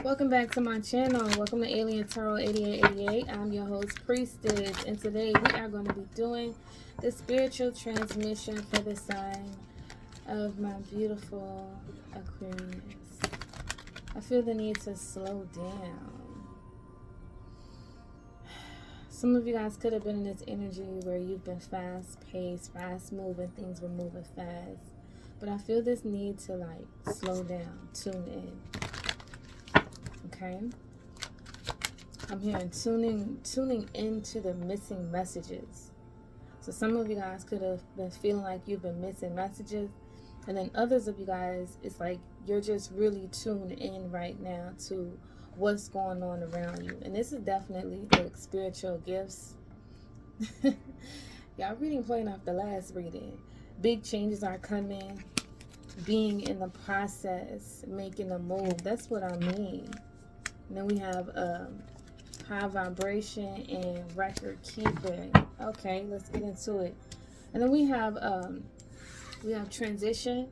Welcome back to my channel. Welcome to Alien Tarot 8888. I'm your host, Priestess, and today we are going to be doing the spiritual transmission for the sign of my beautiful Aquarius. I feel the need to slow down. Some of you guys could have been in this energy where you've been fast-paced, fast-moving, things were moving fast. But I feel this need to slow down, tune in. Okay, I'm hearing tuning into the missing messages. So some of you guys could have been feeling like you've been missing messages, and then others of you guys, it's like you're just really tuned in right now to what's going on around you. And this is definitely the spiritual gifts. Y'all reading playing off the last reading. Big changes are coming, being in the process, making a move. That's what I mean. And then we have high vibration and record keeping. Okay, let's get into it. And then we have transition.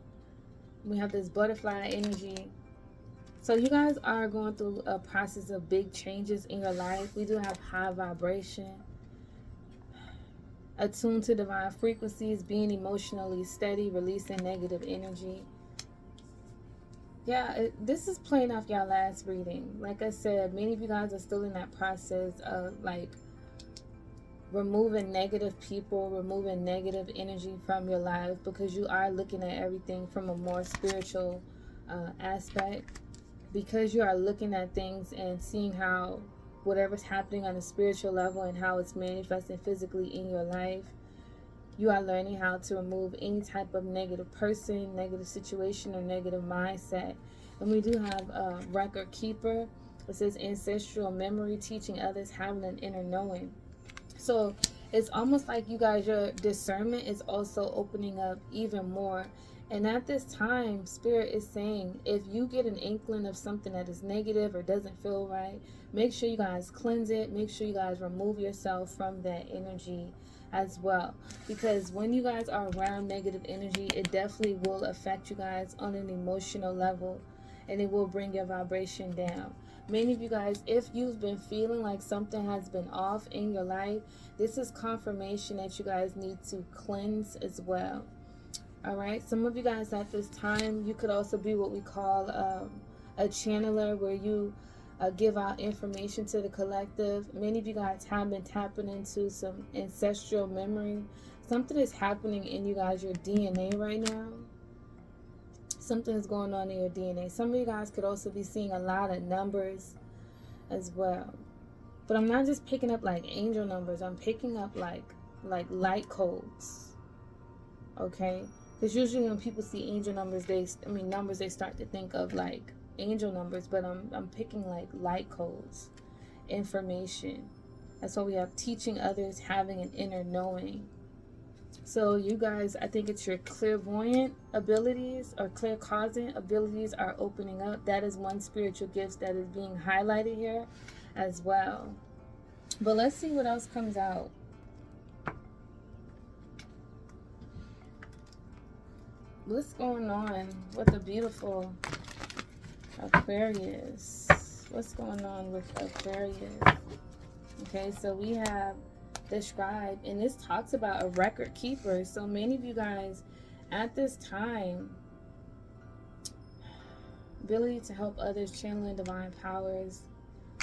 We have this butterfly energy. So you guys are going through a process of big changes in your life. We do have high vibration, attuned to divine frequencies, being emotionally steady, releasing negative energy. Yeah, this is playing off y'all last reading. Like I said, many of you guys are still in that process of removing negative people, removing negative energy from your life, because you are looking at everything from a more spiritual aspect. Because you are looking at things and seeing how whatever's happening on a spiritual level and how it's manifesting physically in your life, you are learning how to remove any type of negative person, negative situation, or negative mindset. And we do have a record keeper. It says ancestral memory, teaching others, having an inner knowing. So it's almost like you guys, your discernment is also opening up even more. And at this time, Spirit is saying, if you get an inkling of something that is negative or doesn't feel right, make sure you guys cleanse it. Make sure you guys remove yourself from that energy as well. Because when you guys are around negative energy, it definitely will affect you guys on an emotional level. And it will bring your vibration down. Many of you guys, if you've been feeling like something has been off in your life, this is confirmation that you guys need to cleanse as well. Alright, some of you guys at this time, you could also be what we call a channeler, where you give out information to the collective. Many of you guys have been tapping into some ancestral memory. Something is happening in you guys, your DNA right now. Something is going on in your DNA. Some of you guys could also be seeing a lot of numbers as well. But I'm not just picking up like angel numbers. I'm picking up like light codes. Okay? Because usually when people see angel numbers, they start to think of like angel numbers. But I'm picking like light codes, information. That's why we have teaching others, having an inner knowing. So you guys, I think it's your clairvoyant abilities or claircausant abilities are opening up. That is one spiritual gift that is being highlighted here as well. But let's see what else comes out. What's going on with the beautiful Aquarius? What's going on with Aquarius? Okay, so we have the scribe, and this talks about a record keeper. So many of you guys at this time, ability to help others, channeling divine powers.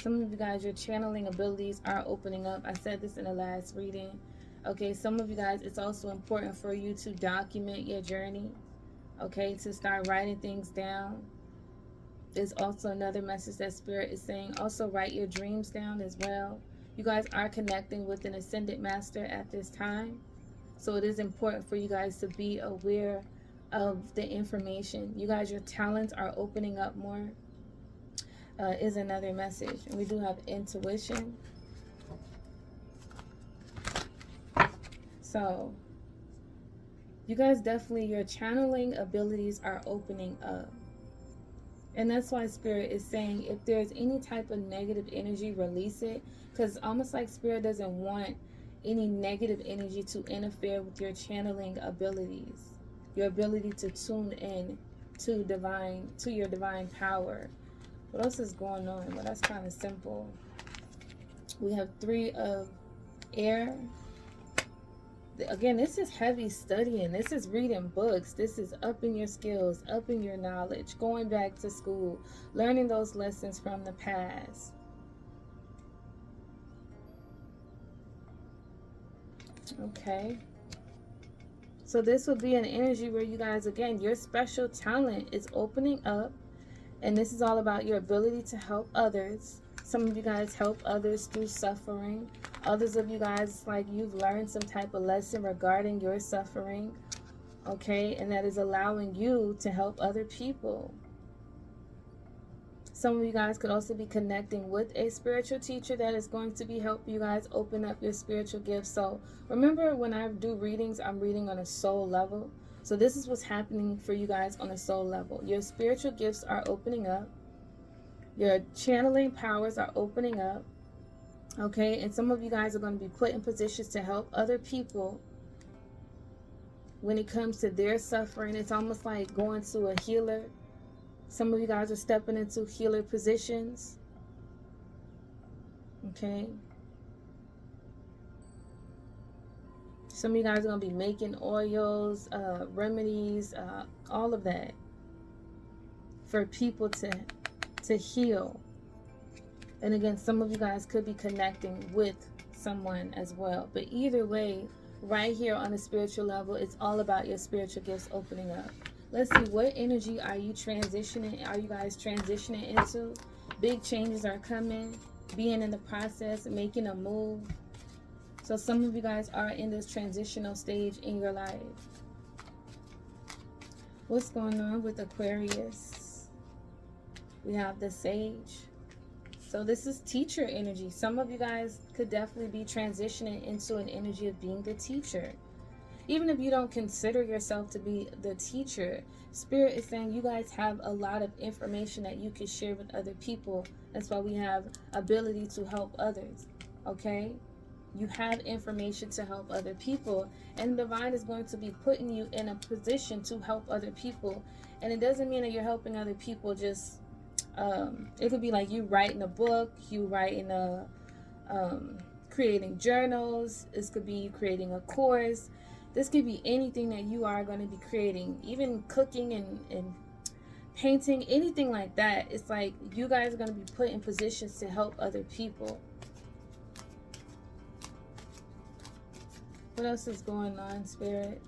Some of you guys, your channeling abilities are opening up. I said this in the last reading. Okay, some of you guys, it's also important for you to document your journey. Okay, to start writing things down. There's also another message that Spirit is saying. Also write your dreams down as well. You guys are connecting with an ascended master at this time. So it is important for you guys to be aware of the information. You guys, your talents are opening up more. Is another message. And we do have intuition. So you guys definitely, your channeling abilities are opening up. And that's why Spirit is saying, if there's any type of negative energy, release it. Because almost like Spirit doesn't want any negative energy to interfere with your channeling abilities. Your ability to tune in to your divine power. What else is going on? Well, that's kind of simple. We have 3 of air. Again, this is heavy studying. This is reading books. This is upping your skills, upping your knowledge, going back to school, learning those lessons from the past. Okay. So this will be an energy where you guys, again, your special talent is opening up. And this is all about your ability to help others. Some of you guys help others through suffering. Others of you guys, like you've learned some type of lesson regarding your suffering. Okay, and that is allowing you to help other people. Some of you guys could also be connecting with a spiritual teacher that is going to be helping you guys open up your spiritual gifts. So remember, when I do readings, I'm reading on a soul level. So this is what's happening for you guys on a soul level. Your spiritual gifts are opening up. Your channeling powers are opening up. Okay, and some of you guys are going to be put in positions to help other people when it comes to their suffering. It's almost like going to a healer. Some of you guys are stepping into healer positions. Okay. Some of you guys are going to be making oils, remedies, all of that for people to heal. And again, some of you guys could be connecting with someone as well. But either way, right here on the spiritual level, it's all about your spiritual gifts opening up. Let's see, what energy are you transitioning? Are you guys transitioning into? Big changes are coming, being in the process, making a move. So some of you guys are in this transitional stage in your life. What's going on with Aquarius? We have the Sage. So this is teacher energy. Some of you guys could definitely be transitioning into an energy of being the teacher. Even if you don't consider yourself to be the teacher, Spirit is saying you guys have a lot of information that you can share with other people. That's why we have ability to help others. Okay? You have information to help other people, and the divine is going to be putting you in a position to help other people. And it doesn't mean that you're helping other people just it could be like you writing a book, you writing a creating journals. This could be you creating a course. This could be anything that you are going to be creating, even cooking and painting, anything like that. It's like you guys are going to be put in positions to help other people. What else is going on, Spirit?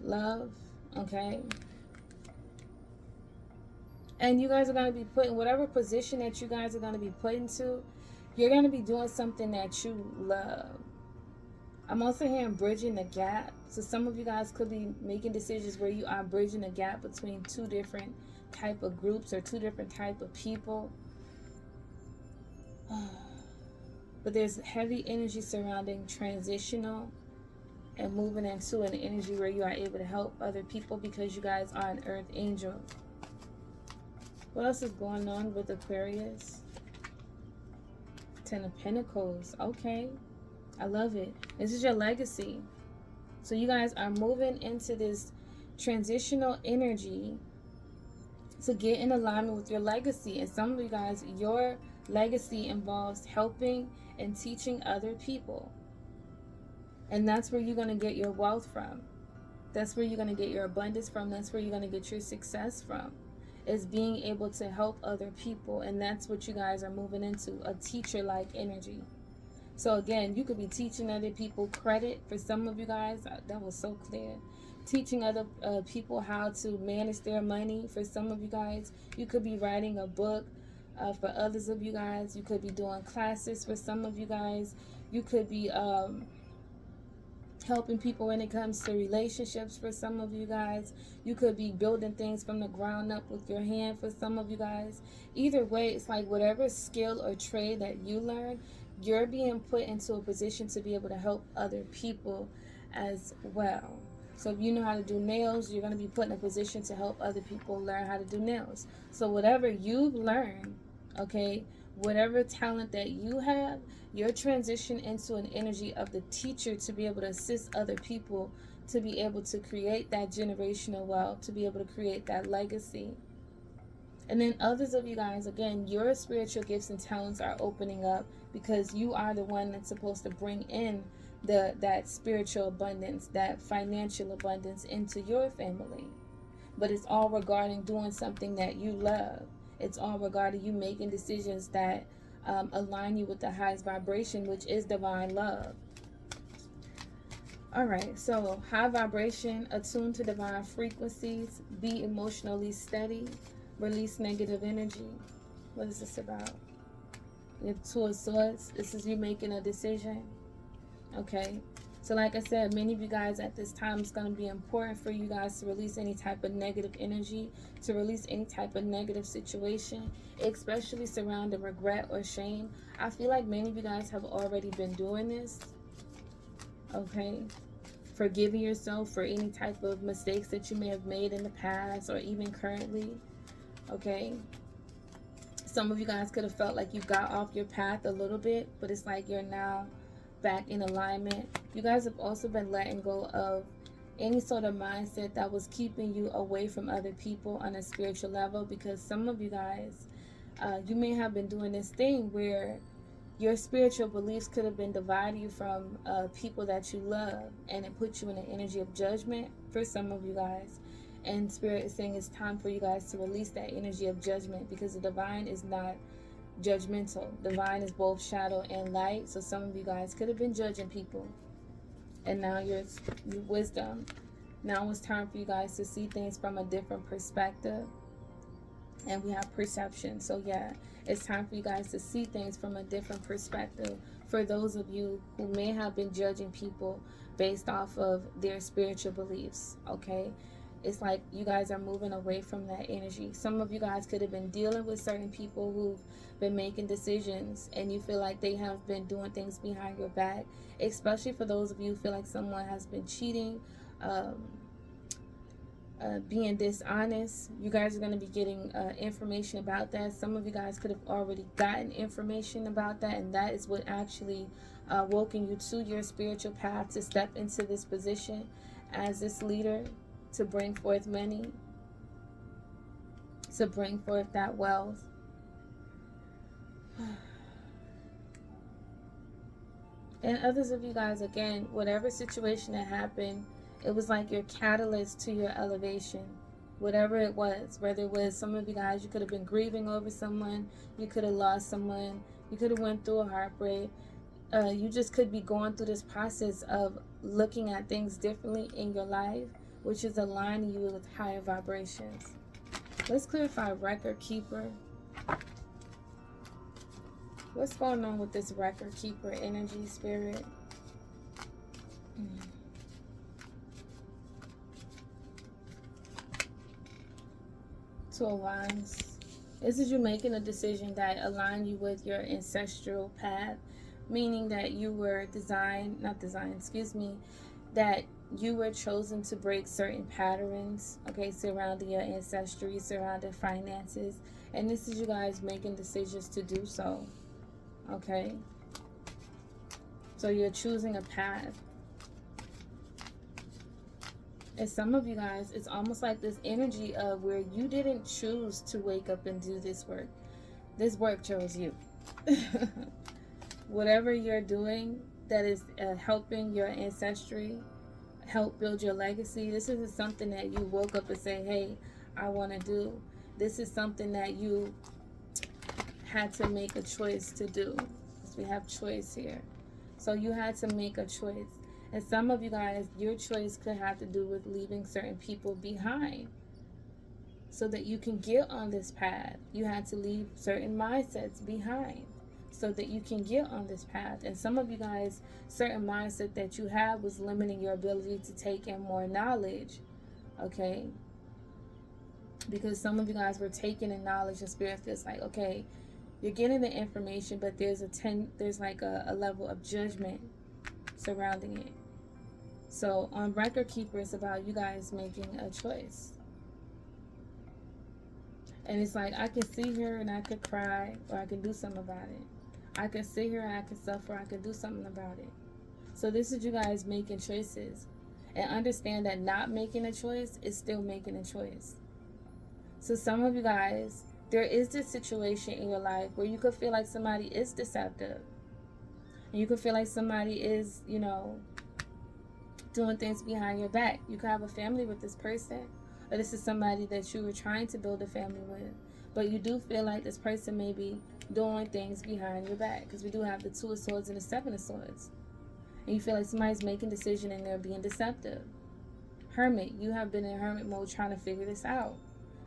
Love. Okay. And you guys are going to be put in whatever position that you guys are going to be put into. You're going to be doing something that you love. I'm also hearing bridging the gap. So some of you guys could be making decisions where you are bridging the gap between 2 different type of groups or 2 different type of people. But there's heavy energy surrounding transitional and moving into an energy where you are able to help other people because you guys are an earth angel. What else is going on with Aquarius? 10 of Pentacles. Okay. I love it. This is your legacy. So you guys are moving into this transitional energy to get in alignment with your legacy. And some of you guys, your legacy involves helping and teaching other people. And that's where you're going to get your wealth from. That's where you're going to get your abundance from. That's where you're going to get your success from. Is being able to help other people. And that's what you guys are moving into, a teacher-like energy. So again, you could be teaching other people credit. For some of you guys, that was so clear. Teaching other people how to manage their money. For some of you guys, you could be writing a book. For others of you guys, you could be doing classes. For some of you guys, you could be helping people when it comes to relationships. For some of you guys, you could be building things from the ground up with your hand. For some of you guys, either way, it's like whatever skill or trade that you learn, you're being put into a position to be able to help other people as well. So if you know how to do nails, you're going to be put in a position to help other people learn how to do nails. So whatever you've learned, okay, whatever talent that you have, your transition into an energy of the teacher to be able to assist other people, to be able to create that generational wealth, to be able to create that legacy. And then others of you guys, again, your spiritual gifts and talents are opening up because you are the one that's supposed to bring in that spiritual abundance, that financial abundance into your family. But it's all regarding doing something that you love. It's all regarding you making decisions that align you with the highest vibration, which is divine love. All right, so high vibration, attune to divine frequencies, be emotionally steady, release negative energy. What is this about? We have Two of Swords. This is you making a decision. Okay. So like I said, many of you guys at this time, it's going to be important for you guys to release any type of negative energy, to release any type of negative situation, especially surrounding regret or shame. I feel like many of you guys have already been doing this. Okay. Forgiving yourself for any type of mistakes that you may have made in the past or even currently. Okay. Some of you guys could have felt like you got off your path a little bit, but it's like you're now back in alignment. You guys have also been letting go of any sort of mindset that was keeping you away from other people on a spiritual level, because some of you guys, you may have been doing this thing where your spiritual beliefs could have been dividing you from people that you love, and it put you in an energy of judgment for some of you guys. And Spirit is saying it's time for you guys to release that energy of judgment, because the divine is not judgmental. Divine is both shadow and light. So some of you guys could have been judging people, and now your wisdom. Now it's time for you guys to see things from a different perspective. And we have perception. So yeah, it's time for you guys to see things from a different perspective. For those of you who may have been judging people based off of their spiritual beliefs, okay? It's like you guys are moving away from that energy. Some of you guys could have been dealing with certain people who've been making decisions, and you feel like they have been doing things behind your back, especially for those of you who feel like someone has been cheating, being dishonest. You guys are going to be getting information about that. Some of you guys could have already gotten information about that, and that is what actually woken you to your spiritual path to step into this position as this leader, to bring forth many, to bring forth that wealth. And others of you guys, again, whatever situation that happened, it was like your catalyst to your elevation. Whatever it was, whether it was some of you guys, you could have been grieving over someone, you could have lost someone, you could have went through a heartbreak. You just could be going through this process of looking at things differently in your life, which is aligning you with higher vibrations. Let's clarify record keeper. What's going on with this record keeper energy, Spirit? Two of Wands. This is you making a decision that align you with your ancestral path, meaning that you were that you were chosen to break certain patterns, okay, surrounding your ancestry, surrounding finances, and this is you guys making decisions to do so, okay? So you're choosing a path. And some of you guys, it's almost like this energy of where you didn't choose to wake up and do this work. This work chose you. Whatever you're doing that is helping your ancestry, help build your legacy, this isn't something that you woke up and say, hey, I want to do. This is something that you had to make a choice to do. Because we have choice here. So you had to make a choice. And some of you guys, your choice could have to do with leaving certain people behind so that you can get on this path. You had to leave certain mindsets behind so that you can get on this path. And some of you guys, certain mindset that you had was limiting your ability to take in more knowledge, okay? Because some of you guys were taking in knowledge, and Spirit feels like, okay, you're getting the information, but there's like a level of judgment surrounding it. So on record keeper, it's about you guys making a choice. And it's like, I can sit here and I could cry, or I can do something about it. I can sit here and I can suffer, I can do something about it. So this is you guys making choices. And understand that not making a choice is still making a choice. So some of you guys, there is this situation in your life where you could feel like somebody is deceptive. And you could feel like somebody is, doing things behind your back. You could have a family with this person, or this is somebody that you were trying to build a family with. But you do feel like this person may be doing things behind your back, because we do have the Two of Swords and the Seven of Swords. And you feel like somebody's making decisions and they're being deceptive. Hermit, you have been in hermit mode trying to figure this out.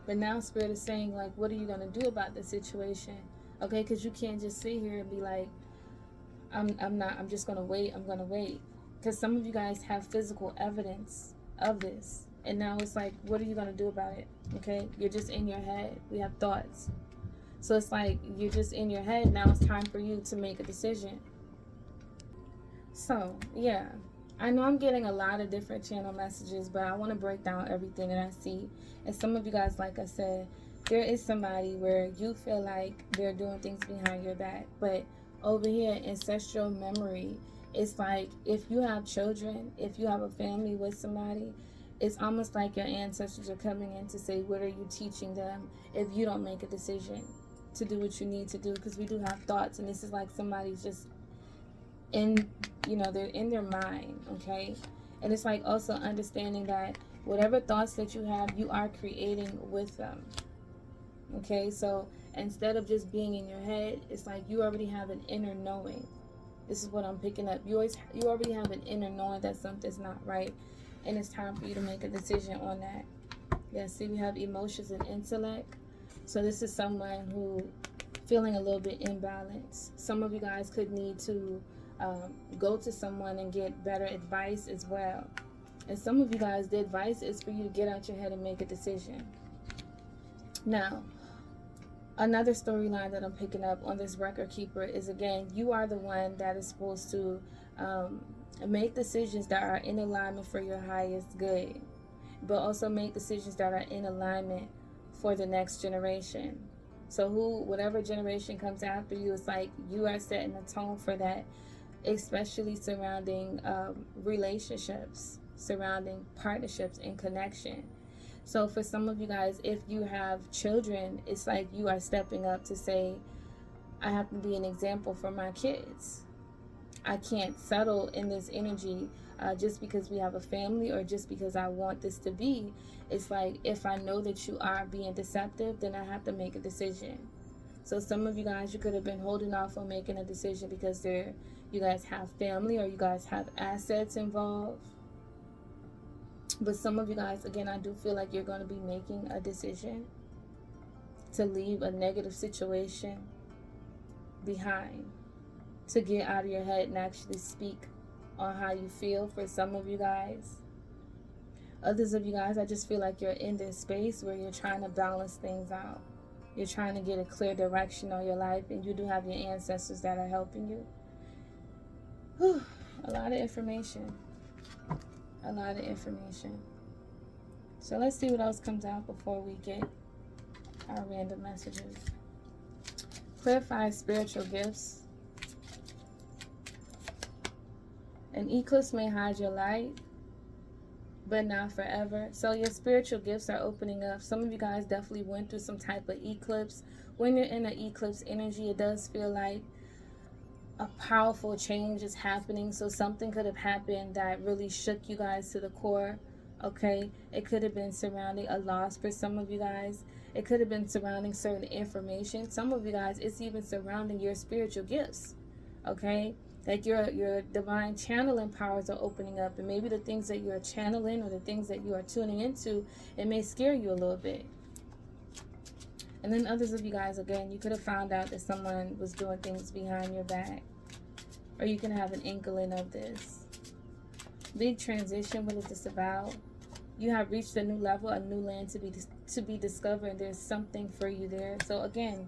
But now Spirit is saying, like, what are you going to do about this situation? Okay, because you can't just sit here and be like, I'm just going to wait. I'm going to wait. Because some of you guys have physical evidence of this. And now it's like, what are you going to do about it? Okay, you're just in your head. We have thoughts. So it's like, you're just in your head. Now it's time for you to make a decision. So, yeah. I know I'm getting a lot of different channel messages, but I want to break down everything that I see. And some of you guys, like I said, there is somebody where you feel like they're doing things behind your back. But over here, ancestral memory, it's like if you have children, if you have a family with somebody, it's almost like your ancestors are coming in to say, what are you teaching them if you don't make a decision to do what you need to do? Because we do have thoughts, and this is like somebody's just in, they're in their mind, okay? And it's like also understanding that whatever thoughts that you have, you are creating with them, okay? So instead of just being in your head, it's like you already have an inner knowing. This is what I'm picking up. You already have an inner knowing that something's not right, and it's time for you to make a decision on that. Yeah, see, we have emotions and intellect. So this is someone who feeling a little bit imbalanced. Some of you guys could need to go to someone and get better advice as well. And some of you guys, the advice is for you to get out your head and make a decision. Now, another storyline that I'm picking up on this record keeper is, again, you are the one that is supposed to make decisions that are in alignment for your highest good, but also make decisions that are in alignment for the next generation. So whatever generation comes after you, it's like you are setting a tone for that, especially surrounding relationships, surrounding partnerships and connection. So for some of you guys, if you have children, it's like you are stepping up to say, I have to be an example for my kids. I can't settle in this energy just because we have a family or just because I want this to be. It's like, if I know that you are being deceptive, then I have to make a decision. So some of you guys, you could have been holding off on making a decision because you guys have family or you guys have assets involved. But some of you guys, again, I do feel like you're going to be making a decision to leave a negative situation behind, to get out of your head and actually speak on how you feel for some of you guys. Others of you guys, I just feel like you're in this space where you're trying to balance things out. You're trying to get a clear direction on your life, and you do have your ancestors that are helping you. Whew, a lot of information. A lot of information. So let's see what else comes out before we get our random messages. Clarify spiritual gifts. An eclipse may hide your light, but not forever. So your spiritual gifts are opening up. Some of you guys definitely went through some type of eclipse. When you're in an eclipse energy, it does feel like a powerful change is happening. So something could have happened that really shook you guys to the core. Okay, it could have been surrounding a loss for some of you guys. It could have been surrounding certain information. Some of you guys, it's even surrounding your spiritual gifts. Okay, like your divine channeling powers are opening up, and maybe the things that you're channeling or the things that you are tuning into, it may scare you a little bit. And then others of you guys, again, you could have found out that someone was doing things behind your back, or you can have an inkling of this. Big transition. What is this about? You have reached a new level, a new land to be discovered. There's something for you there. So again,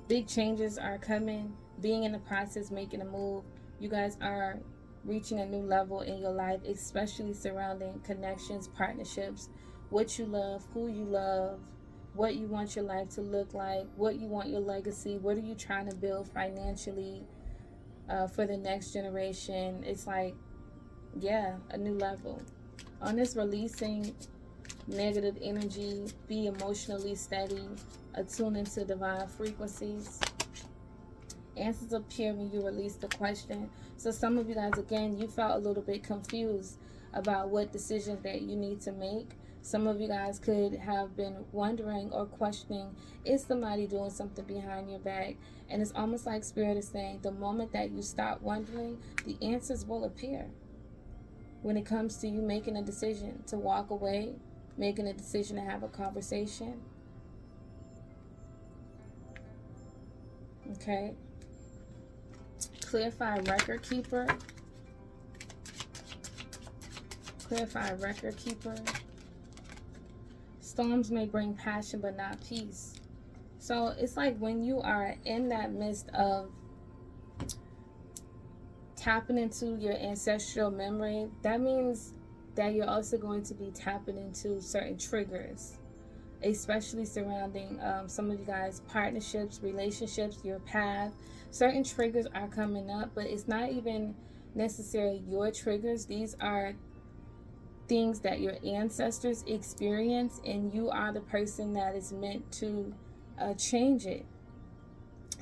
big changes are coming. Being in the process, making a move. You guys are reaching a new level in your life, especially surrounding connections, partnerships, what you love, who you love, what you want your life to look like, what you want your legacy, what are you trying to build financially for the next generation. It's like, yeah, a new level. On this releasing negative energy. Be emotionally steady. Attune into divine frequencies. Answers appear when you release the question. So some of you guys, again, you felt a little bit confused about what decisions that you need to make. Some of you guys could have been wondering or questioning, is somebody doing something behind your back? And it's almost like Spirit is saying, the moment that you stop wondering, the answers will appear. When it comes to you making a decision to walk away, making a decision to have a conversation. Okay. Clarify record keeper. Clarify record keeper. Storms may bring passion but not peace. So it's like when you are in that midst of tapping into your ancestral memory, that means that you're also going to be tapping into certain triggers, especially surrounding some of you guys, partnerships, relationships, your path. Certain triggers are coming up, but it's not even necessarily your triggers. These are things that your ancestors experience, and you are the person that is meant to change it.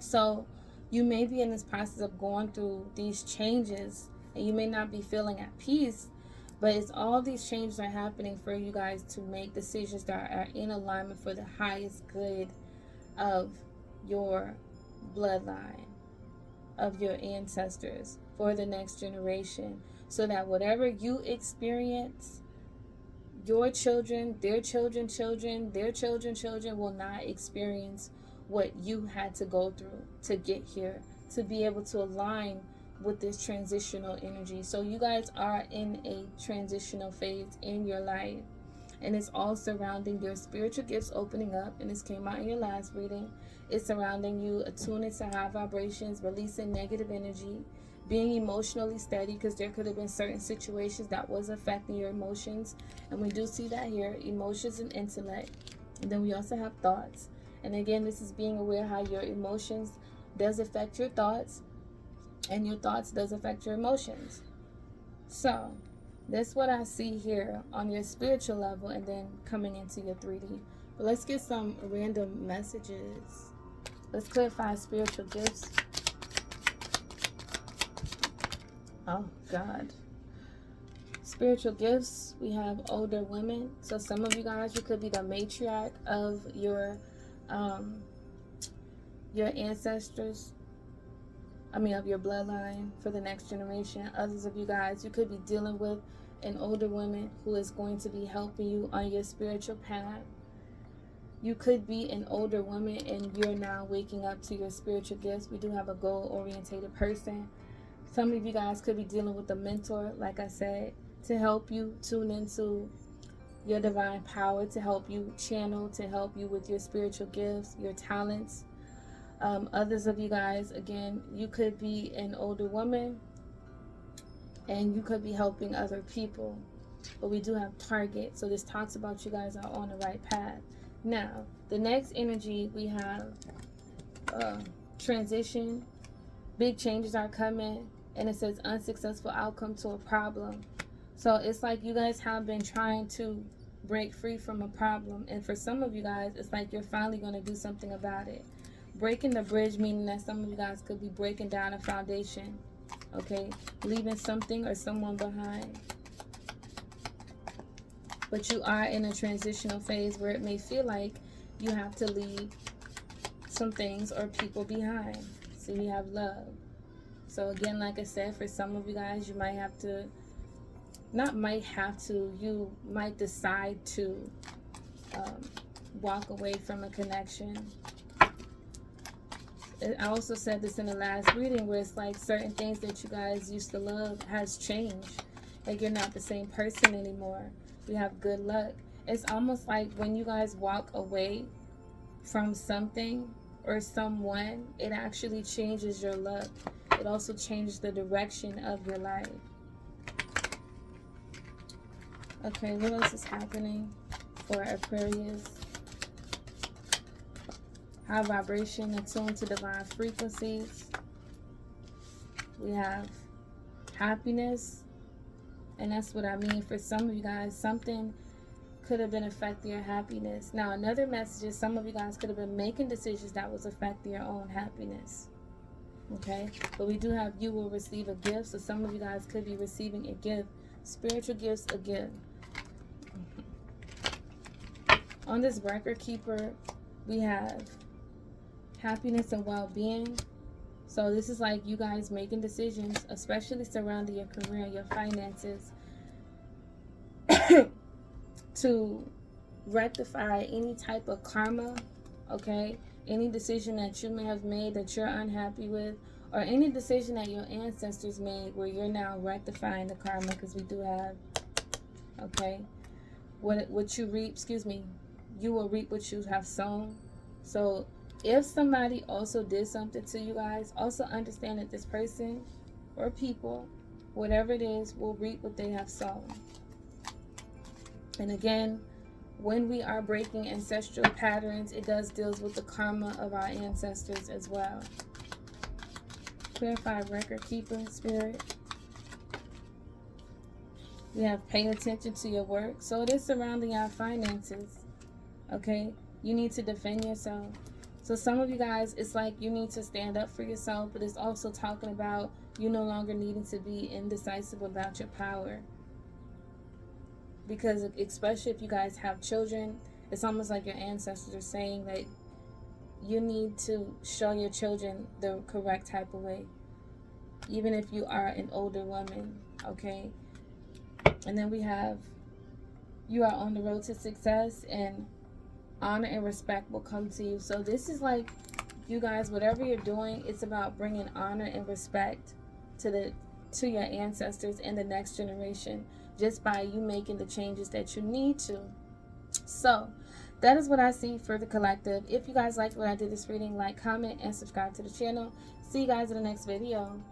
So you may be in this process of going through these changes, and you may not be feeling at peace, but it's all these changes are happening for you guys to make decisions that are in alignment for the highest good of your bloodline, of your ancestors, for the next generation, so that whatever you experience, your children, their children, their children will not experience what you had to go through to get here, to be able to align with this transitional energy. So you guys are in a transitional phase in your life, and it's all surrounding your spiritual gifts opening up, and this came out in your last reading. It's surrounding you attuning to high vibrations, releasing negative energy, being emotionally steady, because there could have been certain situations that was affecting your emotions, and we do see that here, emotions and intellect. And then we also have thoughts, and again, this is being aware how your emotions does affect your thoughts, and your thoughts does affect your emotions. So that's what I see here on your spiritual level, and then coming into your 3D. But let's get some random messages. Let's clarify spiritual gifts. Oh God. Spiritual gifts, we have older women. So some of you guys, you could be the matriarch of your ancestors, of your bloodline for the next generation. Others of you guys, you could be dealing with an older woman who is going to be helping you on your spiritual path. You could be an older woman and you're now waking up to your spiritual gifts. We do have a goal-oriented person. Some of you guys could be dealing with a mentor, like I said, to help you tune into your divine power, to help you channel, to help you with your spiritual gifts, your talents. Others of you guys, again, you could be an older woman and you could be helping other people. But we do have target. So this talks about you guys are on the right path. Now, the next energy, we have transition. Big changes are coming. And it says unsuccessful outcome to a problem. So it's like you guys have been trying to break free from a problem. And for some of you guys, it's like you're finally going to do something about it. Breaking the bridge, meaning that some of you guys could be breaking down a foundation. Okay? Leaving something or someone behind. But you are in a transitional phase where it may feel like you have to leave some things or people behind. So you have love. So again, like I said, for some of you guys, you might have to, you might decide to walk away from a connection. I also said this in the last reading where it's like certain things that you guys used to love has changed. Like you're not the same person anymore. You have good luck. It's almost like when you guys walk away from something or someone, it actually changes your luck. It also changes the direction of your life. Okay, what else is happening for Aquarius? High vibration, attuned to divine frequencies. We have happiness. And that's what I mean for some of you guys. Something could have been affecting your happiness. Now, another message is some of you guys could have been making decisions that was affecting your own happiness. Okay? But we do have you will receive a gift. So some of you guys could be receiving a gift. Spiritual gifts, a gift. On this record keeper, we have happiness and well-being. So this is like you guys making decisions, especially surrounding your career and your finances, to rectify any type of karma, okay? Any decision that you may have made that you're unhappy with, or any decision that your ancestors made where you're now rectifying the karma, because we do have, okay? What you reap, you will reap what you have sown. So if somebody also did something to you guys, also understand that this person or people, whatever it is, will reap what they have sown. And again, when we are breaking ancestral patterns, it does deal with the karma of our ancestors as well. Clarify record keeper, spirit. We have pay attention to your work. So it is surrounding our finances. Okay? You need to defend yourself. So some of you guys, it's like you need to stand up for yourself, but it's also talking about you no longer needing to be indecisive about your power. Because especially if you guys have children, it's almost like your ancestors are saying that you need to show your children the correct type of way. Even if you are an older woman, okay? And then we have you are on the road to success, and honor and respect will come to you. So this is like you guys, whatever you're doing, it's about bringing honor and respect to your ancestors and the next generation, just by you making the changes that you need to. So that is what I see for the collective. If you guys liked what I did this reading, like, comment, and subscribe to the channel. See you guys in the next video.